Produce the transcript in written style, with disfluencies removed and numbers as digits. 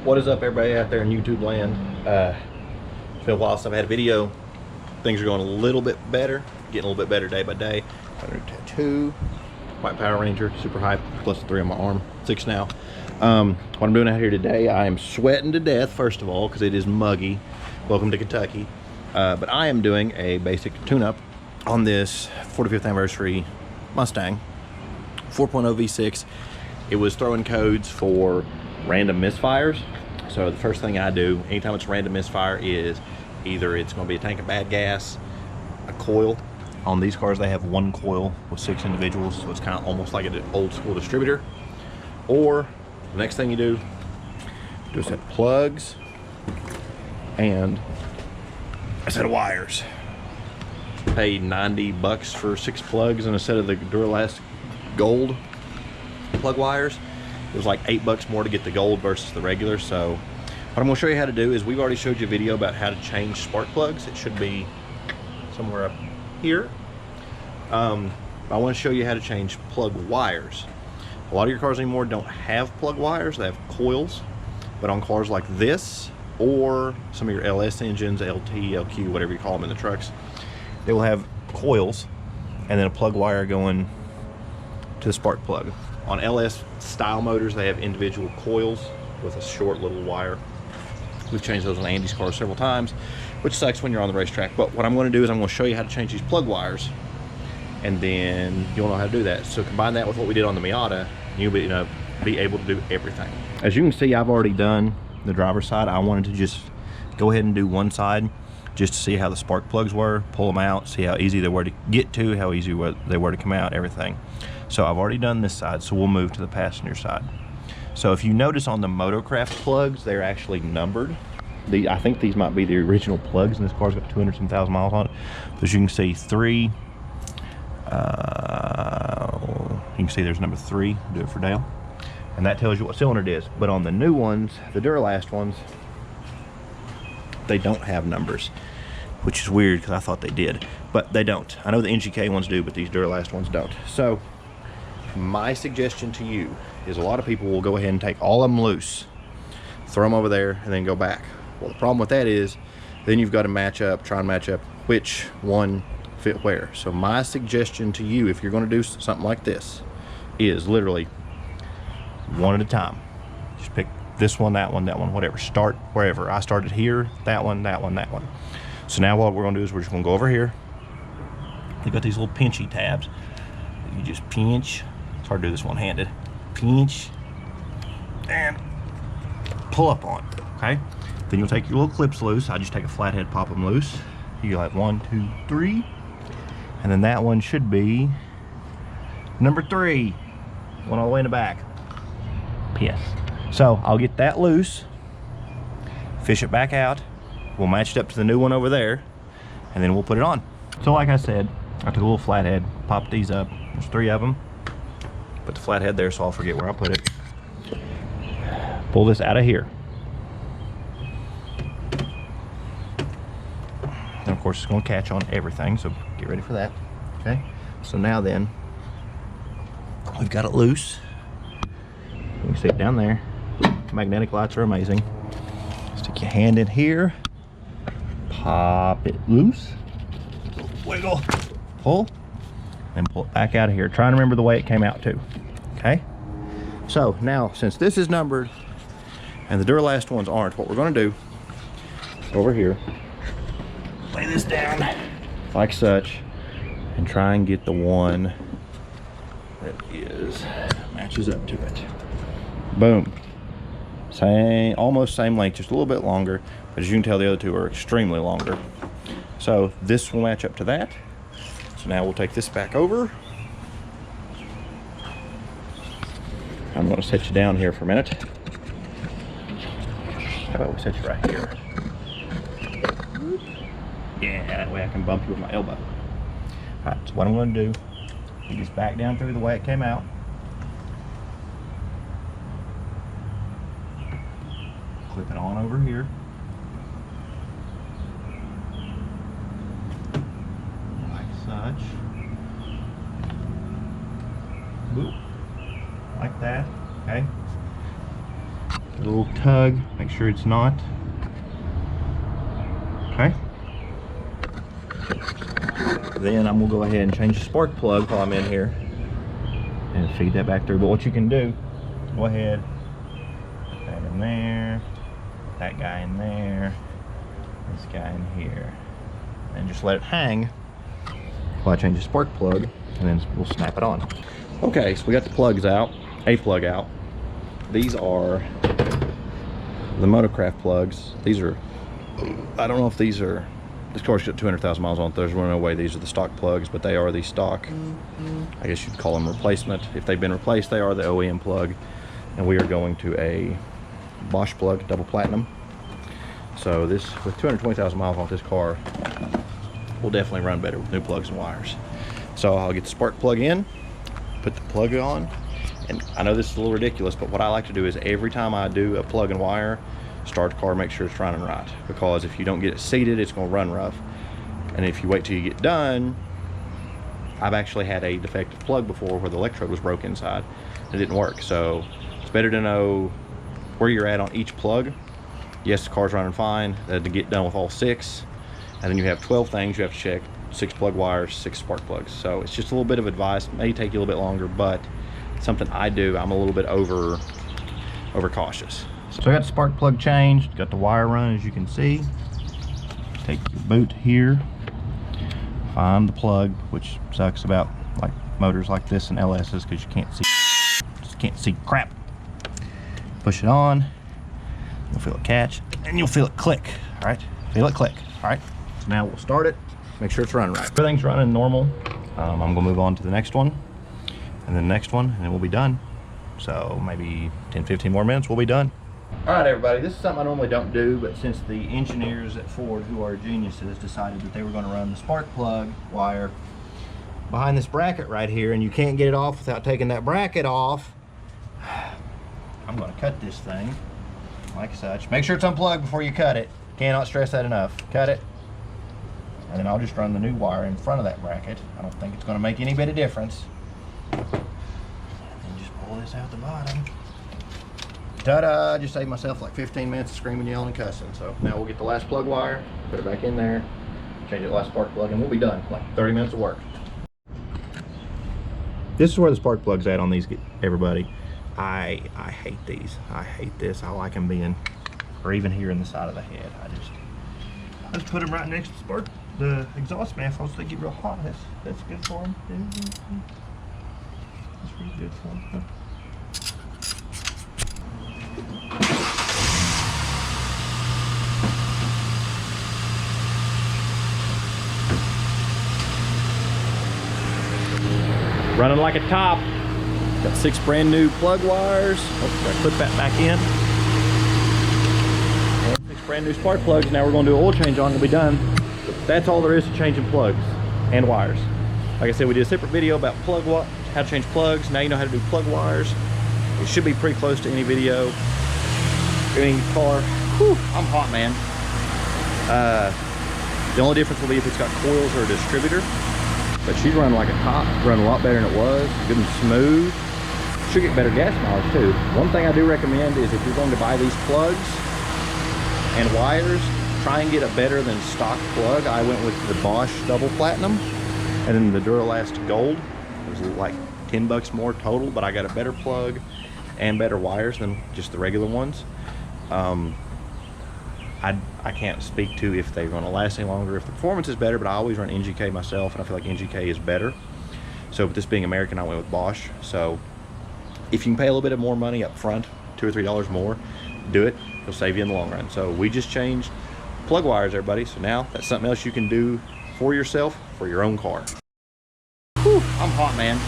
What is up, everybody out there in YouTube land? It's been a while since I've had a video. Things are going a little bit better, getting a little bit better day by day. Got a new tattoo, white Power Ranger, super hype, plus 3 on my arm, 6 now. What I'm doing out here today, I am sweating to death, first of all, because it is muggy. Welcome to Kentucky. But I am doing a basic tune-up on this 45th anniversary Mustang 4.0 V6. It was throwing codes for random misfires. So the first thing I do anytime it's a random misfire is either it's going to be a tank of bad gas, a coil. On these cars they have 1 coil with 6 individuals, so it's kind of almost like an old school distributor. Or the next thing you do a set of plugs and a set of wires. Pay 90 bucks for 6 plugs and a set of the Duralast gold plug wires. It was like 8 bucks more to get the gold versus the regular. So what I'm going to show you how to do is, we've already showed you a video about how to change spark plugs. It should be somewhere up here. I want to show you how to change plug wires. A lot of your cars anymore don't have plug wires, they have coils. But on cars like this, or some of your LS engines, LT, LQ, whatever you call them in the trucks, they will have coils and then a plug wire going to the spark plug. On LS style motors, they have individual coils with a short little wire. We've changed those on Andy's car several times, which sucks when you're on the racetrack. But what I'm going to do is I'm going to show you how to change these plug wires, and then you'll know how to do that. So combine that with what we did on the Miata, you'll be able to do everything. As you can see, I've already done the driver's side. I wanted to just go ahead and do one side just to see how the spark plugs were, pull them out, see how easy they were to get to, how easy they were to come out, everything. So I've already done this side, so we'll move to the passenger side. So if you notice on the Motocraft plugs, they're actually numbered. I think these might be the original plugs, and this car's got 200 some thousand miles on it. But as you can see, 3, you can see there's number 3, do it for Dale. And that tells you what cylinder it is. But on the new ones, the Duralast ones, they don't have numbers, which is weird because I thought they did, but they don't. I know the NGK ones do, but these Duralast ones don't. So my suggestion to you is, a lot of people will go ahead and take all of them loose, throw them over there, and then go back. Well, the problem with that is then you've got to try and match up which one fit where. So my suggestion to you, if you're going to do something like this, is literally one at a time. Just pick this one, that one, whatever. Start wherever. I started here, that one, that one, that one. So now what we're going to do is we're just going to go over here. They've got these little pinchy tabs. You just pinch. It's hard to do this one-handed. Pinch and pull up on, okay? Then you'll take your little clips loose. I just take a flathead, pop them loose. You'll have 1, 2, 3. And then that one should be number 3. One all the way in the back. Yes. So I'll get that loose, fish it back out. We'll match it up to the new one over there, and then we'll put it on. So like I said, I took a little flathead, popped these up. There's 3 of them. Put the flathead there so I'll forget where I put it. Pull this out of here. And of course it's going to catch on everything, so get ready for that. Okay, so now then, we've got it loose. You can see it down there. Magnetic lights are amazing. Stick your hand in here, pop it loose, wiggle, pull, and pull it back out of here. Try and remember the way it came out too. Okay, so now since this is numbered and the Duralast ones aren't, what we're going to do over here, lay this down like such and try and get the one that matches up to it. Boom. Almost same length, just a little bit longer, but as you can tell, the other 2 are extremely longer. So this will match up to that. So now we'll take this back over. I'm going to set you down here for a minute. How about we set you right here? Yeah, that way I can bump you with my elbow. Alright, so what I'm going to do, get this back down through the way it came out. Clip it on over here. Like such. Boop. Like that. Okay. A little tug, make sure it's not. Okay. Then I'm gonna go ahead and change the spark plug while I'm in here and feed that back through. But what you can do, go ahead, put that in there, that guy in there, this guy in here, and just let it hang while I change the spark plug, and then we'll snap it on. Okay, so we got the plugs out, a plug out. These are the Motorcraft plugs. These are, I don't know if these are, this car's got 200,000 miles on it. There's no way these are the stock plugs, but they are the stock, I guess you'd call them replacement. If they've been replaced, they are the OEM plug. And we are going to a Bosch plug, double platinum. So this, with 220,000 miles on this car, will definitely run better with new plugs and wires. So I'll get the spark plug in, put the plug on, and I know this is a little ridiculous, but what I like to do is every time I do a plug and wire, start the car, make sure it's running right. Because if you don't get it seated, it's gonna run rough. And if you wait till you get done, I've actually had a defective plug before where the electrode was broke inside. It didn't work. So it's better to know where you're at on each plug. Yes, the car's running fine, to get done with all 6. And then you have 12 things you have to check, 6 plug wires, 6 spark plugs. So it's just a little bit of advice, may take you a little bit longer, but something I do, I'm a little bit over cautious. So I got the spark plug changed, got the wire run as you can see. Take your boot here, find the plug, which sucks about like motors like this and LS's because you can't see crap. Push it on, you'll feel it catch, and you'll feel it click, all right? Feel it click, all right? So now we'll start it, make sure it's running right. Everything's running normal. I'm gonna move on to the next one, and then the next one, and then we'll be done. So maybe 10, 15 more minutes, we'll be done. All right, everybody, this is something I normally don't do, but since the engineers at Ford, who are geniuses, decided that they were going to run the spark plug wire behind this bracket right here, and you can't get it off without taking that bracket off, I'm going to cut this thing like such. Make sure it's unplugged before you cut it. Cannot stress that enough. Cut it, and then I'll just run the new wire in front of that bracket. I don't think it's going to make any bit of difference. And just pull this out the bottom. Ta-da! Just saved myself like 15 minutes of screaming, yelling, and cussing. So now we'll get the last plug wire, put it back in there, change the last spark plug, and we'll be done. Like 30 minutes of work. This is where the spark plug's at on these, everybody. I hate these. I hate this. I like them being, or even here in the side of the head. I just put them right next to the exhaust manifolds so they get real hot. That's good for them. That's really good for them. Running like a top. Got 6 brand new plug wires. Oh, I put that back in. And 6 brand new spark plugs. Now we're going to do an oil change on it. We'll be done. That's all there is to changing plugs and wires. Like I said, we did a separate video about how to change plugs. Now you know how to do plug wires. It should be pretty close to any video. Any car. Whew, I'm hot, man. The only difference will be if it's got coils or a distributor. But she's running like a top, running a lot better than it was, good and smooth. Should get better gas mileage too. One thing I do recommend is if you're going to buy these plugs and wires, try and get a better than stock plug. I went with the Bosch double platinum and then the Duralast gold. It was like 10 bucks more total, but I got a better plug and better wires than just the regular ones. I can't speak to if they're going to last any longer, if the performance is better, but I always run NGK myself, and I feel like NGK is better. So with this being American, I went with Bosch. So if you can pay a little bit of more money up front, $2 or $3 more, do it. It'll save you in the long run. So we just changed plug wires, everybody. So now that's something else you can do for yourself, for your own car. Whew, I'm hot, man.